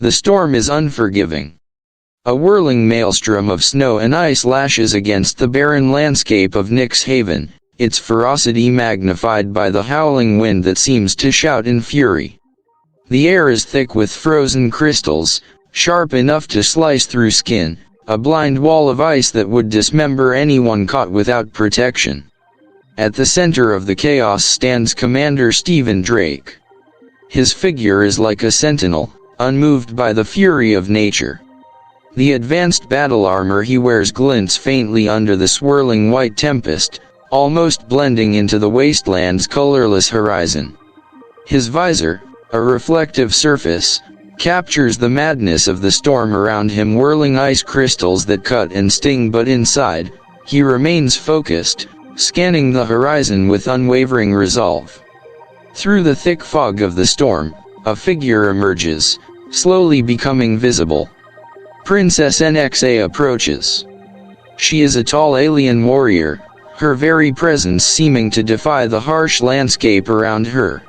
The storm is unforgiving. A whirling maelstrom of snow and ice lashes against the barren landscape of Nyx Haven, its ferocity magnified by the howling wind that seems to shout in fury. The air is thick with frozen crystals, sharp enough to slice through skin, a blind wall of ice that would dismember anyone caught without protection. At the center of the chaos stands Commander Stephen Drake. His figure is like a sentinel, unmoved by the fury of nature. The advanced battle armor he wears glints faintly under the swirling white tempest, almost blending into the wasteland's colorless horizon. His visor, a reflective surface, captures the madness of the storm around him, whirling ice crystals that cut and sting, but inside, he remains focused, scanning the horizon with unwavering resolve. Through the thick fog of the storm, a figure emerges, slowly becoming visible. Princess Nxa approaches. She is a tall alien warrior, her very presence seeming to defy the harsh landscape around her.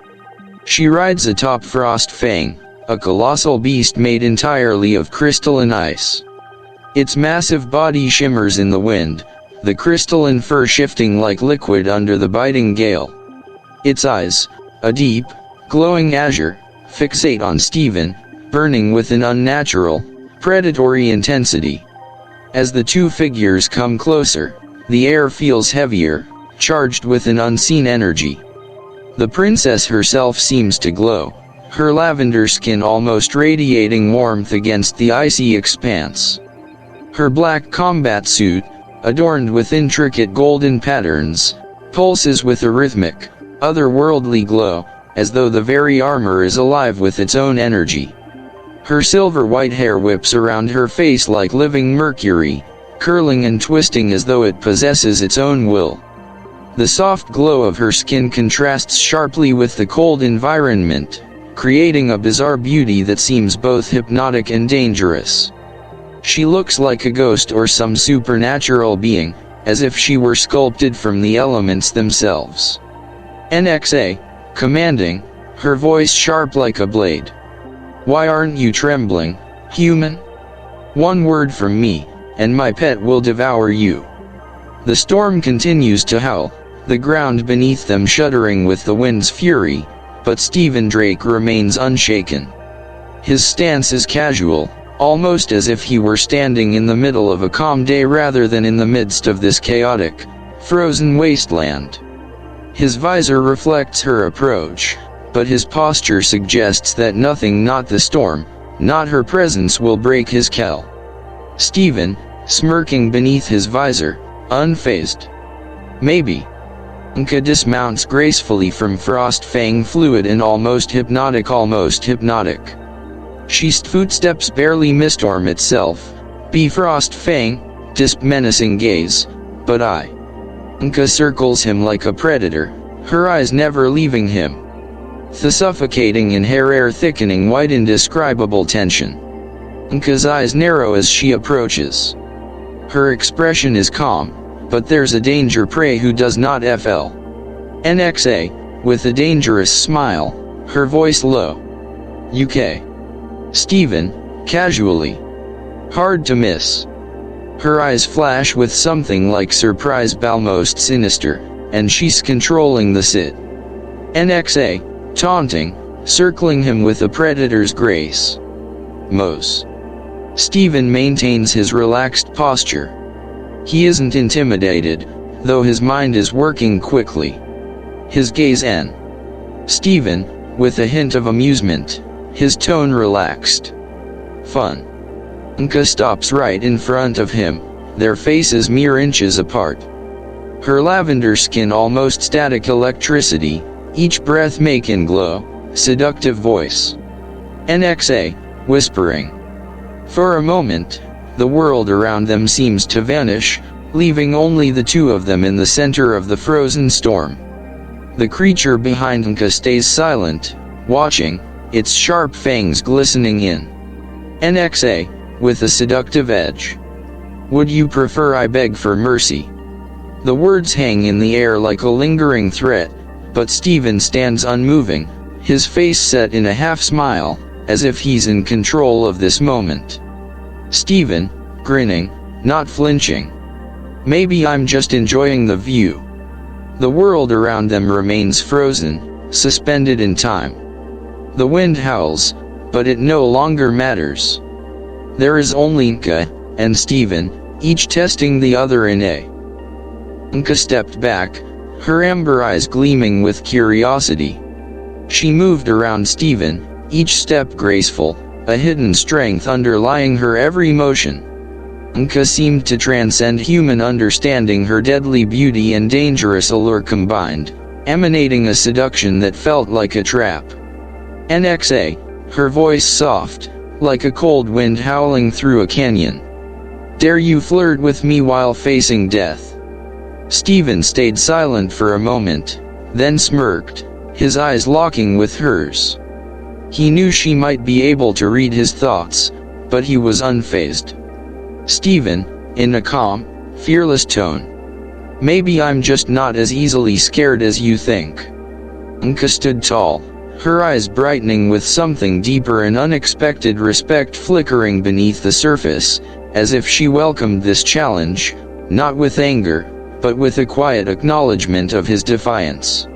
She rides atop Frost Fang, a colossal beast made entirely of crystalline ice. Its massive body shimmers in the wind, the crystalline fur shifting like liquid under the biting gale. Its eyes, a deep, glowing azure, fixate on Stephen, burning with an unnatural, predatory intensity. As the two figures come closer, the air feels heavier, charged with an unseen energy. The princess herself seems to glow, her lavender skin almost radiating warmth against the icy expanse. Her black combat suit, adorned with intricate golden patterns, pulses with a rhythmic, otherworldly glow, as though the very armor is alive with its own energy. Her silver white hair whips around her face like living mercury, curling and twisting as though it possesses its own will. The soft glow of her skin contrasts sharply with the cold environment, creating a bizarre beauty that seems both hypnotic and dangerous. She looks like a ghost or some supernatural being, as if she were sculpted from the elements themselves. Nxa, commanding, her voice sharp like a blade. Why aren't you trembling, human? One word from me, and my pet will devour you. The storm continues to howl, the ground beneath them shuddering with the wind's fury, but Stephen Drake remains unshaken. His stance is casual, almost as if he were standing in the middle of a calm day rather than in the midst of this chaotic, frozen wasteland. His visor reflects her approach, but his posture suggests that nothing, not the storm, not her presence, will break his cal. Stephen, smirking beneath his visor, unfazed. Maybe. Nxa dismounts gracefully from Frost Fang, fluid and almost hypnotic. She's footsteps barely mistorm itself, be Frost Fang, disp menacing gaze, but Nxa circles him like a predator, her eyes never leaving him. The suffocating in her air thickening white indescribable tension. Nxa's eyes narrow as she approaches. Her expression is calm, but there's a danger prey who does not FL. Nxa, with a dangerous smile, her voice low. UK. Stephen, casually. Hard to miss. Her eyes flash with something like surprise, almost sinister, and she's controlling the sit. Nxa, taunting, circling him with a predator's grace. Mose. Stephen maintains his relaxed posture. He isn't intimidated, though his mind is working quickly. His gaze Stephen, with a hint of amusement, his tone relaxed. Fun. Nxa stops right in front of him, their faces mere inches apart. Her lavender skin almost static electricity, each breath making glow, seductive voice. Nxa, whispering. For a moment, the world around them seems to vanish, leaving only the two of them in the center of the frozen storm. The creature behind Nxa stays silent, watching, its sharp fangs glistening in. Nxa, with a seductive edge. Would you prefer I beg for mercy? The words hang in the air like a lingering threat, but Stephen stands unmoving, his face set in a half smile, as if he's in control of this moment. Steven, grinning, not flinching. Maybe I'm just enjoying the view. The world around them remains frozen, suspended in time. The wind howls, but it no longer matters. There is only Nxa and Steven, each testing the other in a. Nxa stepped back, her amber eyes gleaming with curiosity. She moved around Steven, each step graceful, a hidden strength underlying her every motion. Nxa seemed to transcend human understanding, her deadly beauty and dangerous allure combined, emanating a seduction that felt like a trap. Nxa, her voice soft, like a cold wind howling through a canyon. Dare you flirt with me while facing death? Steven stayed silent for a moment, then smirked, his eyes locking with hers. He knew she might be able to read his thoughts, but he was unfazed. Steven, in a calm, fearless tone. Maybe I'm just not as easily scared as you think. Nxa stood tall, her eyes brightening with something deeper and unexpected respect flickering beneath the surface, as if she welcomed this challenge, not with anger, but with a quiet acknowledgement of his defiance.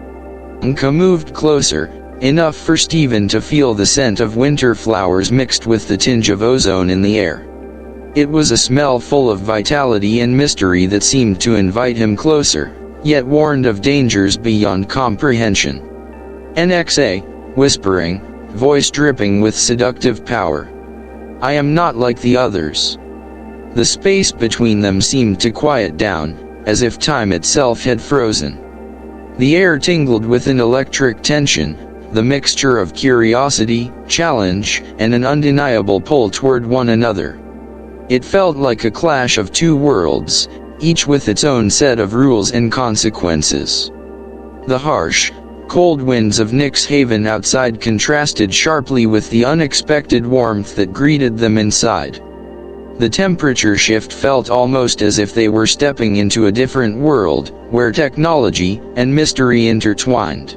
Nxa moved closer, enough for Steven to feel the scent of winter flowers mixed with the tinge of ozone in the air. It was a smell full of vitality and mystery that seemed to invite him closer, yet warned of dangers beyond comprehension. Nxa, whispering, voice dripping with seductive power. I am not like the others. The space between them seemed to quiet down, as if time itself had frozen. The air tingled with an electric tension, the mixture of curiosity, challenge, and an undeniable pull toward one another. It felt like a clash of two worlds, each with its own set of rules and consequences. The harsh, cold winds of Nyx Haven outside contrasted sharply with the unexpected warmth that greeted them inside. The temperature shift felt almost as if they were stepping into a different world, where technology and mystery intertwined.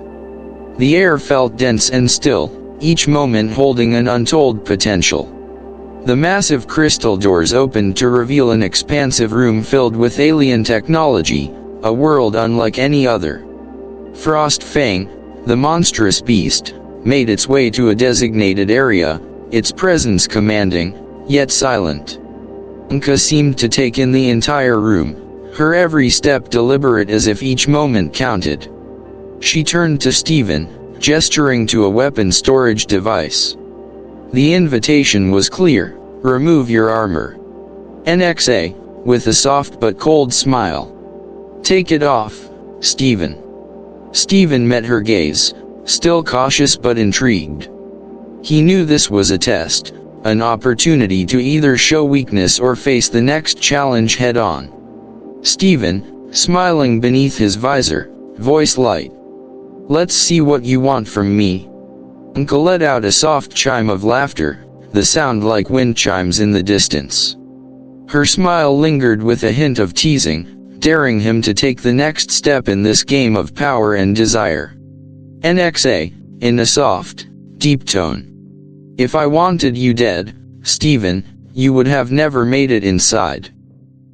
The air felt dense and still, each moment holding an untold potential. The massive crystal doors opened to reveal an expansive room filled with alien technology, a world unlike any other. Frost Fang, the monstrous beast, made its way to a designated area, its presence commanding, yet silent. Nxa seemed to take in the entire room, her every step deliberate as if each moment counted. She turned to Steven, gesturing to a weapon storage device. The invitation was clear: remove your armor. Nxa, with a soft but cold smile. Take it off, Steven. Steven met her gaze, still cautious but intrigued. He knew this was a test, an opportunity to either show weakness or face the next challenge head-on. Steven, smiling beneath his visor, voice light. Let's see what you want from me. Nxa let out a soft chime of laughter, the sound like wind chimes in the distance. Her smile lingered with a hint of teasing, daring him to take the next step in this game of power and desire. Nxa, in a soft, deep tone. If I wanted you dead, Steven, you would have never made it inside.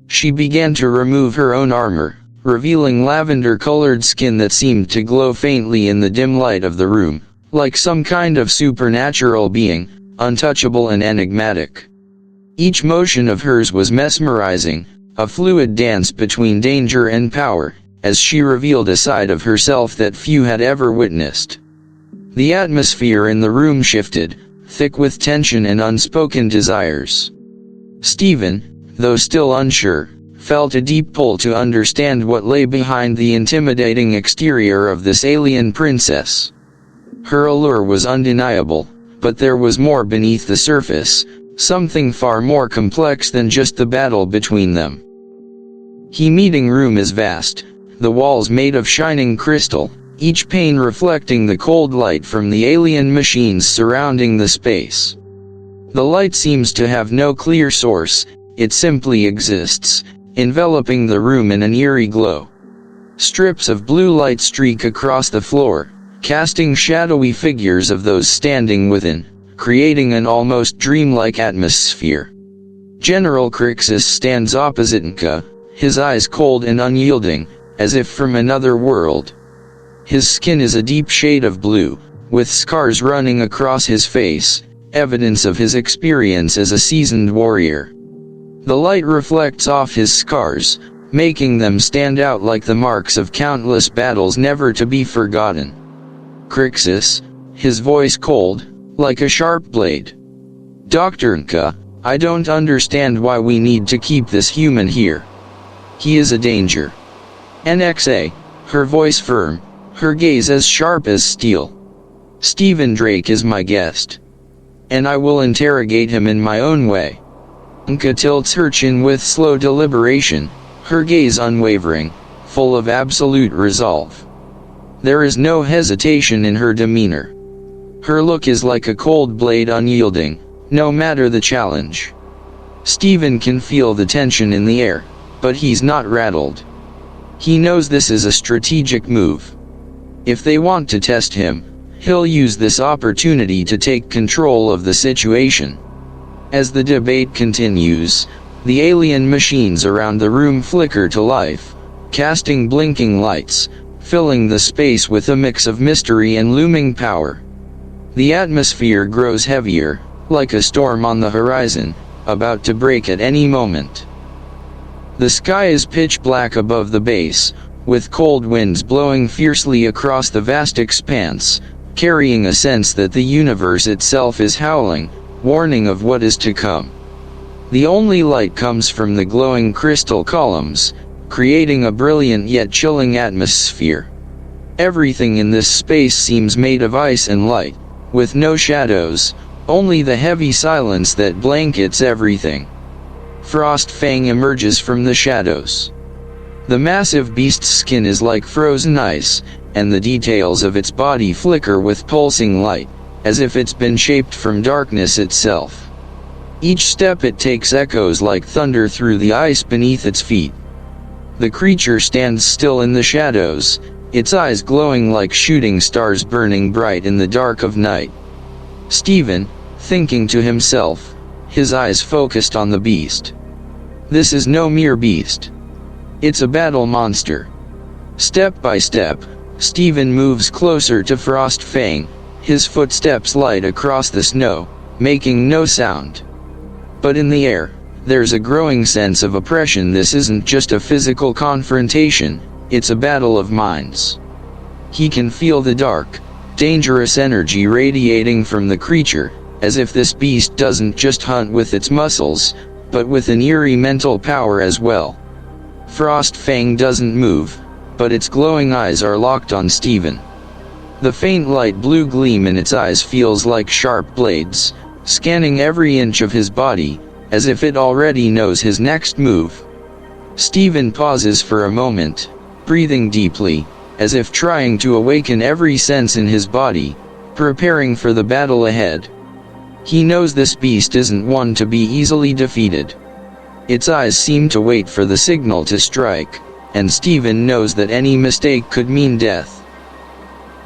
She began to remove her own armor, revealing lavender-colored skin that seemed to glow faintly in the dim light of the room, like some kind of supernatural being, untouchable and enigmatic. Each motion of hers was mesmerizing, a fluid dance between danger and power, as she revealed a side of herself that few had ever witnessed. The atmosphere in the room shifted, thick with tension and unspoken desires. Steven, though still unsure, felt a deep pull to understand what lay behind the intimidating exterior of this alien princess. Her allure was undeniable, but there was more beneath the surface, something far more complex than just the battle between them. The meeting room is vast, the walls made of shining crystal, each pane reflecting the cold light from the alien machines surrounding the space. The light seems to have no clear source, it simply exists, enveloping the room in an eerie glow. Strips of blue light streak across the floor, casting shadowy figures of those standing within, creating an almost dreamlike atmosphere. General Crixus stands opposite Nxa, his eyes cold and unyielding, as if from another world. His skin is a deep shade of blue, with scars running across his face, evidence of his experience as a seasoned warrior. The light reflects off his scars, making them stand out like the marks of countless battles never to be forgotten. Crixus, his voice cold, like a sharp blade. Dr. Nxa, I don't understand why we need to keep this human here. He is a danger. Nxa, her voice firm, her gaze as sharp as steel. Stephen Drake is my guest. And I will interrogate him in my own way. Nxa tilts her chin with slow deliberation, her gaze unwavering, full of absolute resolve. There is no hesitation in her demeanor. Her look is like a cold blade unyielding, no matter the challenge. Stephen can feel the tension in the air, but he's not rattled. He knows this is a strategic move. If they want to test him, he'll use this opportunity to take control of the situation. As the debate continues, the alien machines around the room flicker to life, casting blinking lights, filling the space with a mix of mystery and looming power. The atmosphere grows heavier, like a storm on the horizon, about to break at any moment. The sky is pitch black above the base, with cold winds blowing fiercely across the vast expanse, carrying a sense that the universe itself is howling, warning of what is to come. The only light comes from the glowing crystal columns, creating a brilliant yet chilling atmosphere. Everything in this space seems made of ice and light, with no shadows, only the heavy silence that blankets everything. Frost Fang emerges from the shadows. The massive beast's skin is like frozen ice, and the details of its body flicker with pulsing light, as if it's been shaped from darkness itself. Each step it takes echoes like thunder through the ice beneath its feet. The creature stands still in the shadows, its eyes glowing like shooting stars burning bright in the dark of night. Stephen, thinking to himself, his eyes focused on the beast. This is no mere beast. It's a battle monster. Step by step, Stephen moves closer to Frost Fang, his footsteps light across the snow, making no sound. But in the air, there's a growing sense of oppression. This isn't just a physical confrontation, it's a battle of minds. He can feel the dark, dangerous energy radiating from the creature, as if this beast doesn't just hunt with its muscles, but with an eerie mental power as well. Frost Fang doesn't move, but its glowing eyes are locked on Stephen. The faint light blue gleam in its eyes feels like sharp blades, scanning every inch of his body, as if it already knows his next move. Stephen pauses for a moment, breathing deeply, as if trying to awaken every sense in his body, preparing for the battle ahead. He knows this beast isn't one to be easily defeated. Its eyes seem to wait for the signal to strike, and Stephen knows that any mistake could mean death.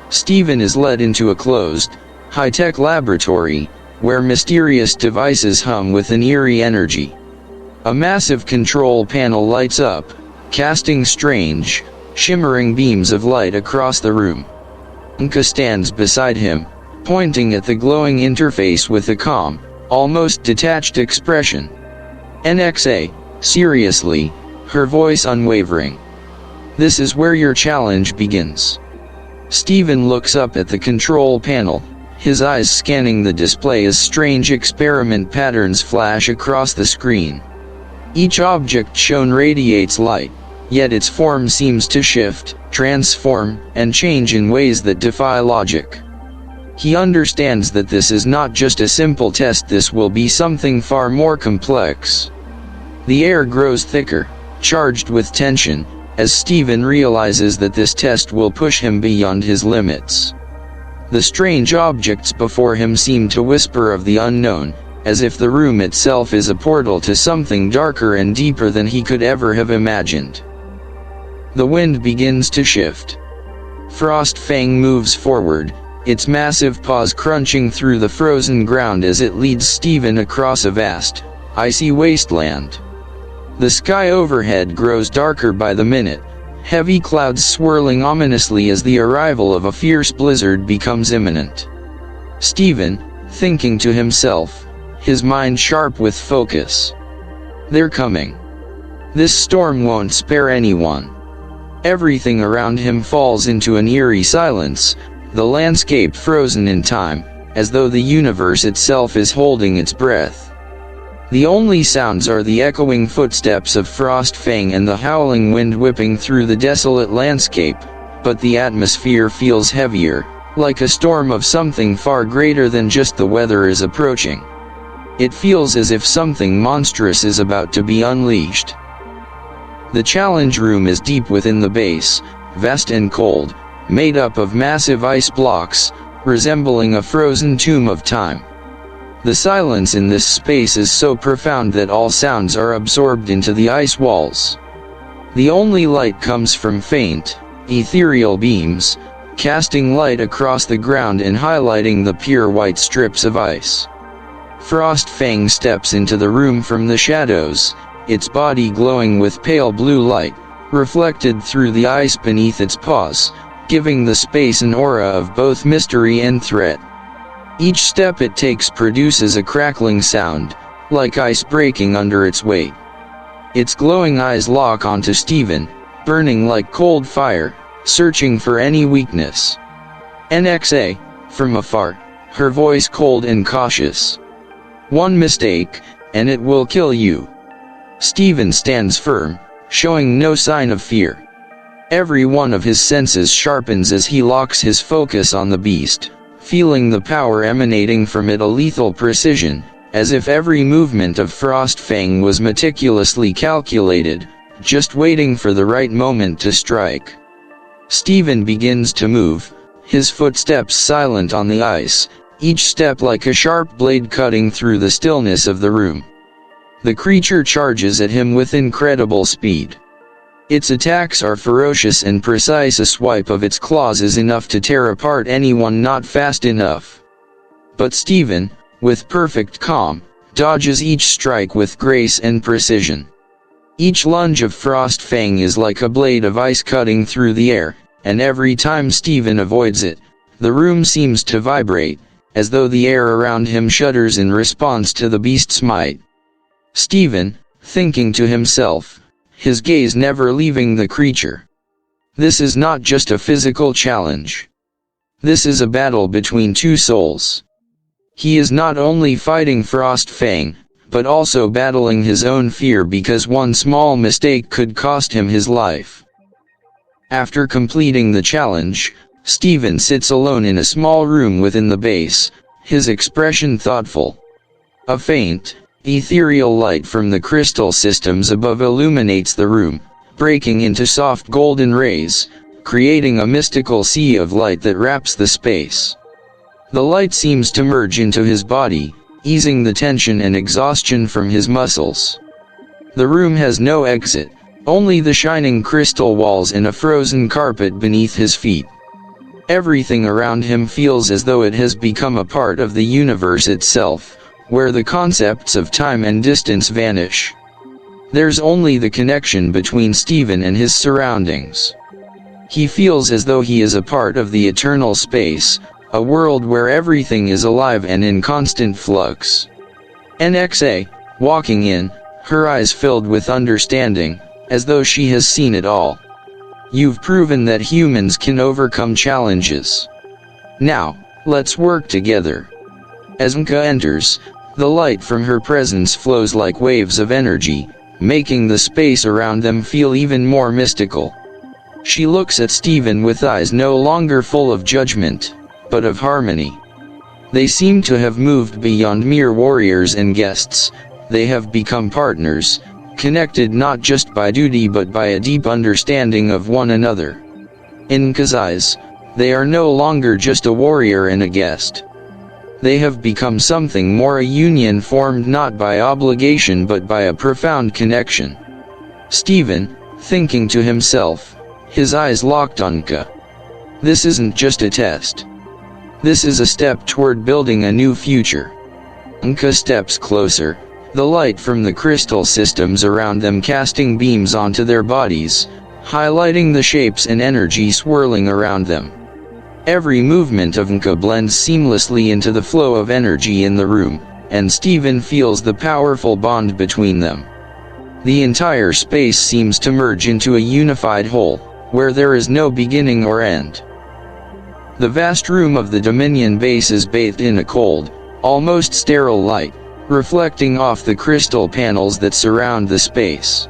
Stephen is led into a closed, high-tech laboratory, where mysterious devices hum with an eerie energy. A massive control panel lights up, casting strange, shimmering beams of light across the room. Nxa stands beside him, pointing at the glowing interface with a calm, almost detached expression. Nxa, seriously, her voice unwavering. This is where your challenge begins. Stephen looks up at the control panel, his eyes scanning the display as strange experiment patterns flash across the screen. Each object shown radiates light, yet its form seems to shift, transform, and change in ways that defy logic. He understands that this is not just a simple test, this will be something far more complex. The air grows thicker, charged with tension, as Stephen realizes that this test will push him beyond his limits. The strange objects before him seem to whisper of the unknown, as if the room itself is a portal to something darker and deeper than he could ever have imagined. The wind begins to shift. Frost Fang moves forward, its massive paws crunching through the frozen ground as it leads Steven across a vast, icy wasteland. The sky overhead grows darker by the minute, heavy clouds swirling ominously as the arrival of a fierce blizzard becomes imminent. Steven, thinking to himself, his mind sharp with focus. They're coming. This storm won't spare anyone. Everything around him falls into an eerie silence, the landscape frozen in time, as though the universe itself is holding its breath. The only sounds are the echoing footsteps of Frost Fang and the howling wind whipping through the desolate landscape, but the atmosphere feels heavier, like a storm of something far greater than just the weather is approaching. It feels as if something monstrous is about to be unleashed. The challenge room is deep within the base, vast and cold, made up of massive ice blocks, resembling a frozen tomb of time. The silence in this space is so profound that all sounds are absorbed into the ice walls. The only light comes from faint, ethereal beams, casting light across the ground and highlighting the pure white strips of ice. Frost Fang steps into the room from the shadows, its body glowing with pale blue light, reflected through the ice beneath its paws, giving the space an aura of both mystery and threat. Each step it takes produces a crackling sound, like ice breaking under its weight. Its glowing eyes lock onto Steven, burning like cold fire, searching for any weakness. Nxa, from afar, her voice cold and cautious. One mistake, and it will kill you. Steven stands firm, showing no sign of fear. Every one of his senses sharpens as he locks his focus on the beast, feeling the power emanating from it a lethal precision, as if every movement of Frost Fang was meticulously calculated, just waiting for the right moment to strike. Steven begins to move, his footsteps silent on the ice, each step like a sharp blade cutting through the stillness of the room. The creature charges at him with incredible speed. Its attacks are ferocious and precise. A swipe of its claws is enough to tear apart anyone not fast enough. But Steven, with perfect calm, dodges each strike with grace and precision. Each lunge of Frost Fang is like a blade of ice cutting through the air, and every time Steven avoids it, the room seems to vibrate, as though the air around him shudders in response to the beast's might. Steven, thinking to himself, his gaze never leaving the creature. This is not just a physical challenge. This is a battle between two souls. He is not only fighting Frost Fang, but also battling his own fear because one small mistake could cost him his life. After completing the challenge, Steven sits alone in a small room within the base, his expression thoughtful. A faint, ethereal light from the crystal systems above illuminates the room, breaking into soft golden rays, creating a mystical sea of light that wraps the space. The light seems to merge into his body, easing the tension and exhaustion from his muscles. The room has no exit, only the shining crystal walls and a frozen carpet beneath his feet. Everything around him feels as though it has become a part of the universe itself, where the concepts of time and distance vanish. There's only the connection between Steven and his surroundings. He feels as though he is a part of the eternal space, a world where everything is alive and in constant flux. Nxa, walking in, her eyes filled with understanding, as though she has seen it all. You've proven that humans can overcome challenges. Now, let's work together. As Nxa enters, the light from her presence flows like waves of energy, making the space around them feel even more mystical. She looks at Steven with eyes no longer full of judgment, but of harmony. They seem to have moved beyond mere warriors and guests. They have become partners, connected not just by duty but by a deep understanding of one another. In Nxa's eyes, they are no longer just a warrior and a guest. They have become something more, a union formed not by obligation but by a profound connection. Steven, thinking to himself, his eyes locked on Nxa. This isn't just a test. This is a step toward building a new future. Nxa steps closer, the light from the crystal systems around them casting beams onto their bodies, highlighting the shapes and energy swirling around them. Every movement of Nxa blends seamlessly into the flow of energy in the room, and Steven feels the powerful bond between them. The entire space seems to merge into a unified whole, where there is no beginning or end. The vast room of the Dominion base is bathed in a cold, almost sterile light, reflecting off the crystal panels that surround the space.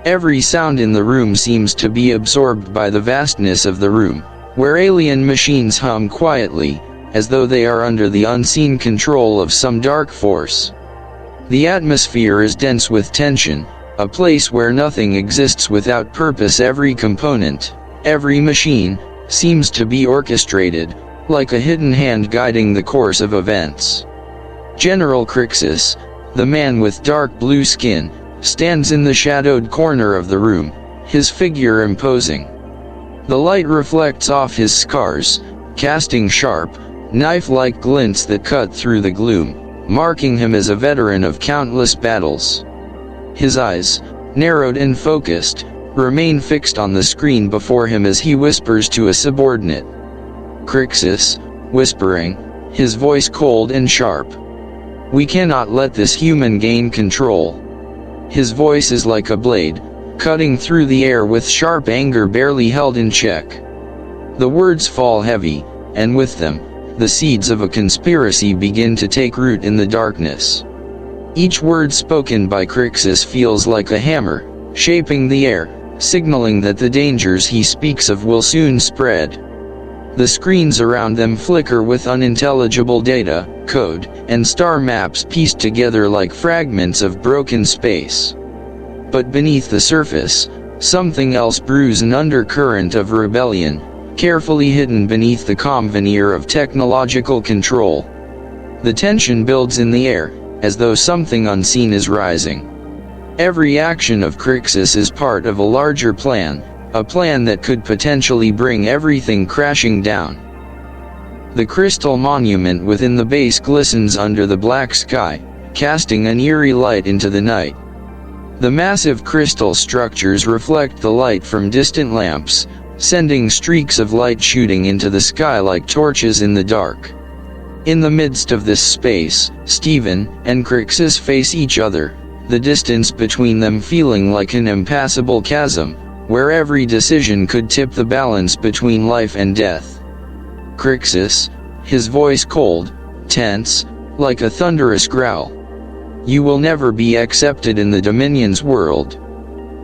Every sound in the room seems to be absorbed by the vastness of the room, where alien machines hum quietly, as though they are under the unseen control of some dark force. The atmosphere is dense with tension, a place where nothing exists without purpose. Every component, every machine, seems to be orchestrated, like a hidden hand guiding the course of events. General Crixus, the man with dark blue skin, stands in the shadowed corner of the room, his figure imposing. The light reflects off his scars, casting sharp, knife-like glints that cut through the gloom, marking him as a veteran of countless battles. His eyes, narrowed and focused, remain fixed on the screen before him as he whispers to a subordinate. Crixus, whispering, his voice cold and sharp. "We cannot let this human gain control." His voice is like a blade, cutting through the air with sharp anger barely held in check. The words fall heavy, and with them, the seeds of a conspiracy begin to take root in the darkness. Each word spoken by Crixus feels like a hammer, shaping the air, signaling that the dangers he speaks of will soon spread. The screens around them flicker with unintelligible data, code, and star maps pieced together like fragments of broken space. But beneath the surface, something else brews, an undercurrent of rebellion, carefully hidden beneath the calm veneer of technological control. The tension builds in the air, as though something unseen is rising. Every action of Crixus is part of a larger plan, a plan that could potentially bring everything crashing down. The crystal monument within the base glistens under the black sky, casting an eerie light into the night. The massive crystal structures reflect the light from distant lamps, sending streaks of light shooting into the sky like torches in the dark. In the midst of this space, Steven and Crixus face each other, the distance between them feeling like an impassable chasm, where every decision could tip the balance between life and death. Crixus, his voice cold, tense, like a thunderous growl. "You will never be accepted in the Dominion's world."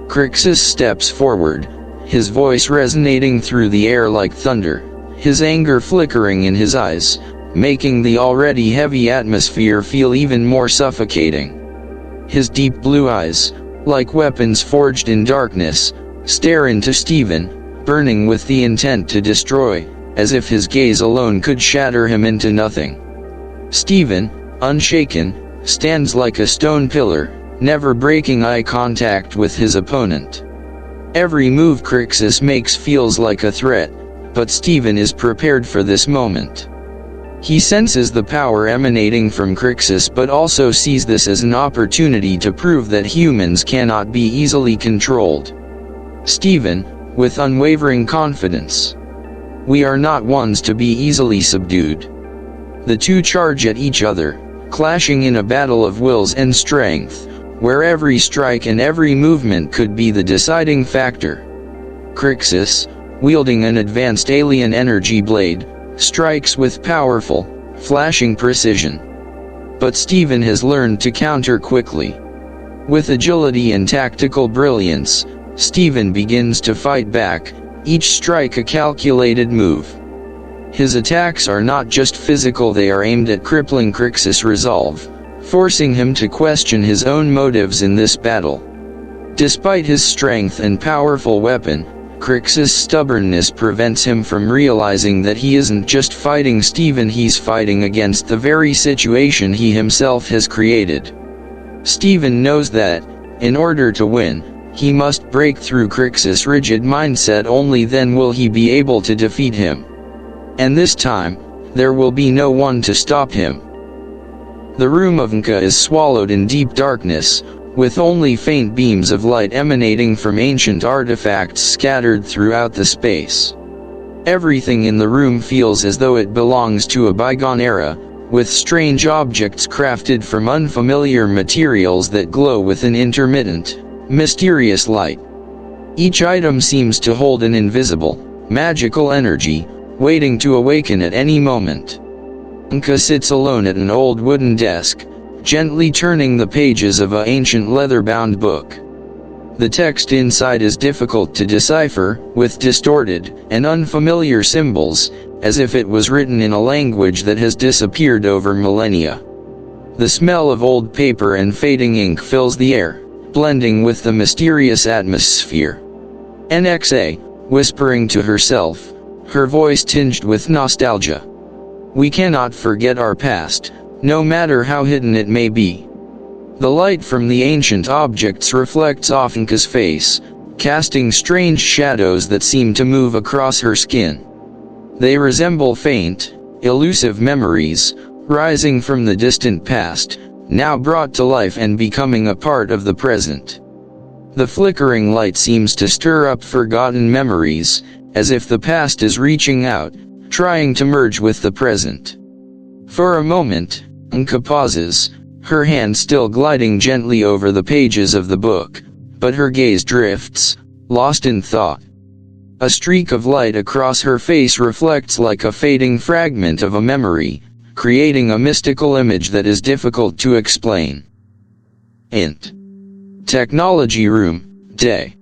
Crixus steps forward, his voice resonating through the air like thunder, his anger flickering in his eyes, making the already heavy atmosphere feel even more suffocating. His deep blue eyes, like weapons forged in darkness, stare into Steven, burning with the intent to destroy, as if his gaze alone could shatter him into nothing. Steven, unshaken, stands like a stone pillar, never breaking eye contact with his opponent. Every move Crixus makes feels like a threat, but Steven is prepared for this moment. He senses the power emanating from Crixus but also sees this as an opportunity to prove that humans cannot be easily controlled. Steven, with unwavering confidence. "We are not ones to be easily subdued." The two charge at each other, clashing in a battle of wills and strength, where every strike and every movement could be the deciding factor. Crixus, wielding an advanced alien energy blade, strikes with powerful, flashing precision. But Steven has learned to counter quickly. With agility and tactical brilliance, Steven begins to fight back, each strike a calculated move. His attacks are not just physical, they are aimed at crippling Crixus' resolve, forcing him to question his own motives in this battle. Despite his strength and powerful weapon, Crixus' stubbornness prevents him from realizing that he isn't just fighting Steven, he's fighting against the very situation he himself has created. Steven knows that, in order to win, he must break through Crixus' rigid mindset, only then will he be able to defeat him. And this time, there will be no one to stop him. The room of Nxa is swallowed in deep darkness, with only faint beams of light emanating from ancient artifacts scattered throughout the space. Everything in the room feels as though it belongs to a bygone era, with strange objects crafted from unfamiliar materials that glow with an intermittent, mysterious light. Each item seems to hold an invisible, magical energy, waiting to awaken at any moment. Nxa sits alone at an old wooden desk, gently turning the pages of an ancient leather-bound book. The text inside is difficult to decipher, with distorted and unfamiliar symbols, as if it was written in a language that has disappeared over millennia. The smell of old paper and fading ink fills the air, blending with the mysterious atmosphere. Nxa, whispering to herself, her voice tinged with nostalgia. We cannot forget our past, no matter how hidden it may be. The light from the ancient objects reflects off Nxa's face, casting strange shadows that seem to move across her skin. They resemble faint, elusive memories, rising from the distant past, now brought to life and becoming a part of the present. The flickering light seems to stir up forgotten memories, as if the past is reaching out, trying to merge with the present. For a moment, Nxa pauses, her hand still gliding gently over the pages of the book, but her gaze drifts, lost in thought. A streak of light across her face reflects like a fading fragment of a memory, creating a mystical image that is difficult to explain. Int. Technology Room, Day.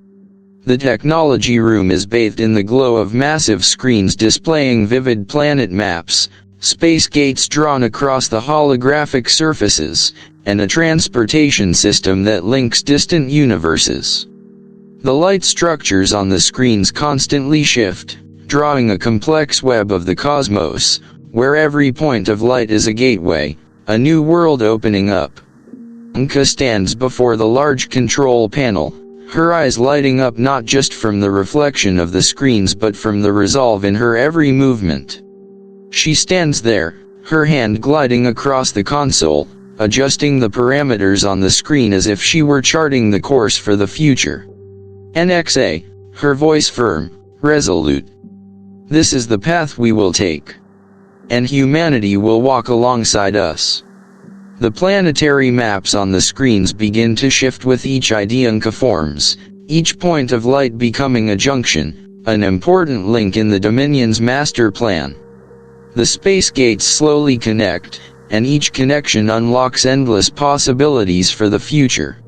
The technology room is bathed in the glow of massive screens displaying vivid planet maps, space gates drawn across the holographic surfaces, and a transportation system that links distant universes. The light structures on the screens constantly shift, drawing a complex web of the cosmos, where every point of light is a gateway, a new world opening up. Nxa stands before the large control panel, her eyes lighting up not just from the reflection of the screens but from the resolve in her every movement. She stands there, her hand gliding across the console, adjusting the parameters on the screen as if she were charting the course for the future. Nxa, her voice firm, resolute. This is the path we will take. And humanity will walk alongside us. The planetary maps on the screens begin to shift with each idea Nxa forms, each point of light becoming a junction, an important link in the Dominion's master plan. The space gates slowly connect, and each connection unlocks endless possibilities for the future.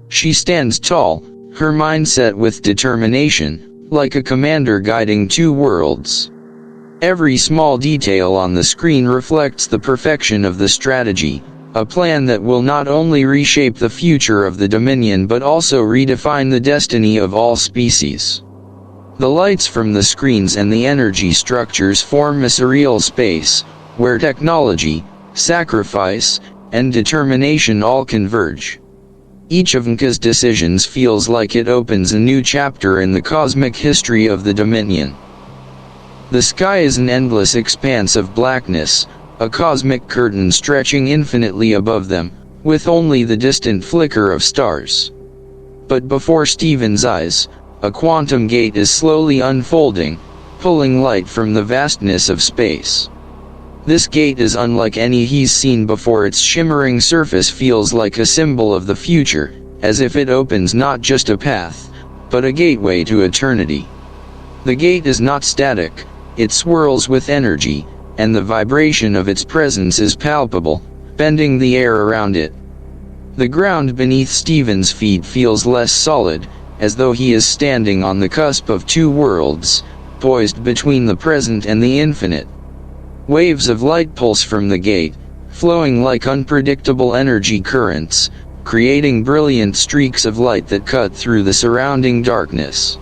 She stands tall, her mind set with determination, like a commander guiding two worlds. Every small detail on the screen reflects the perfection of the strategy, a plan that will not only reshape the future of the Dominion but also redefine the destiny of all species. The lights from the screens and the energy structures form a surreal space, where technology, sacrifice, and determination all converge. Each of Nxa's decisions feels like it opens a new chapter in the cosmic history of the Dominion. The sky is an endless expanse of blackness, a cosmic curtain stretching infinitely above them, with only the distant flicker of stars. But before Steven's eyes, a quantum gate is slowly unfolding, pulling light from the vastness of space. This gate is unlike any he's seen before. Its shimmering surface feels like a symbol of the future, as if it opens not just a path, but a gateway to eternity. The gate is not static, it swirls with energy, and the vibration of its presence is palpable, bending the air around it. The ground beneath Steven's feet feels less solid, as though he is standing on the cusp of two worlds, poised between the present and the infinite. Waves of light pulse from the gate, flowing like unpredictable energy currents, creating brilliant streaks of light that cut through the surrounding darkness.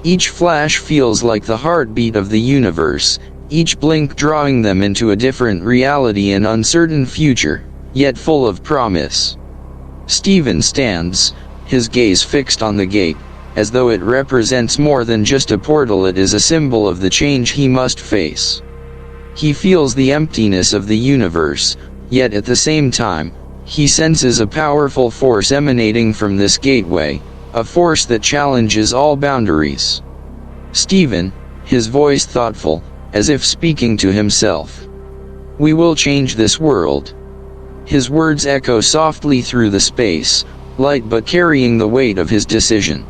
Each flash feels like the heartbeat of the universe, each blink drawing them into a different reality and uncertain future, yet full of promise. Steven stands, his gaze fixed on the gate, as though it represents more than just a portal. It is a symbol of the change he must face. He feels the emptiness of the universe, yet at the same time, he senses a powerful force emanating from this gateway, a force that challenges all boundaries. Stephen, his voice thoughtful, as if speaking to himself. We will change this world. His words echo softly through the space, light but carrying the weight of his decision.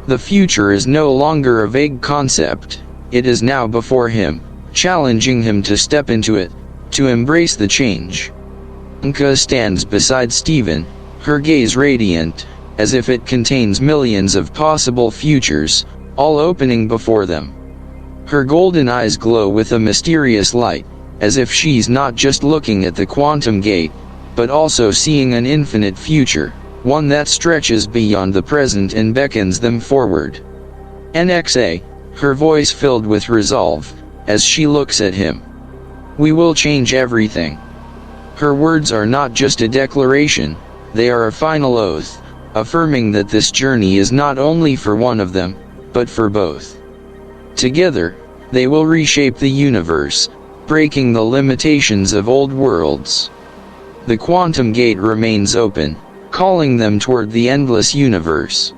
The future is no longer a vague concept, it is now before him, challenging him to step into it, to embrace the change. Nxa stands beside Stephen, her gaze radiant, as if it contains millions of possible futures, all opening before them. Her golden eyes glow with a mysterious light, as if she's not just looking at the quantum gate, but also seeing an infinite future, one that stretches beyond the present and beckons them forward. Nxa, her voice filled with resolve, as she looks at him. We will change everything. Her words are not just a declaration, they are a final oath, affirming that this journey is not only for one of them, but for both. Together, they will reshape the universe, breaking the limitations of old worlds. The quantum gate remains open, calling them toward the endless universe.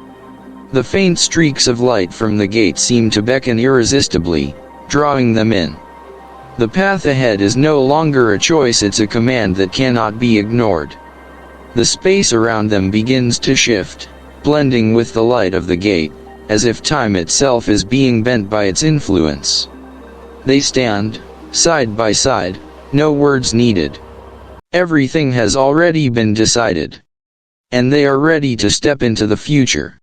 The faint streaks of light from the gate seem to beckon irresistibly, drawing them in. The path ahead is no longer a choice, it's a command that cannot be ignored. The space around them begins to shift, blending with the light of the gate, as if time itself is being bent by its influence. They stand, side by side, no words needed. Everything has already been decided. And they are ready to step into the future.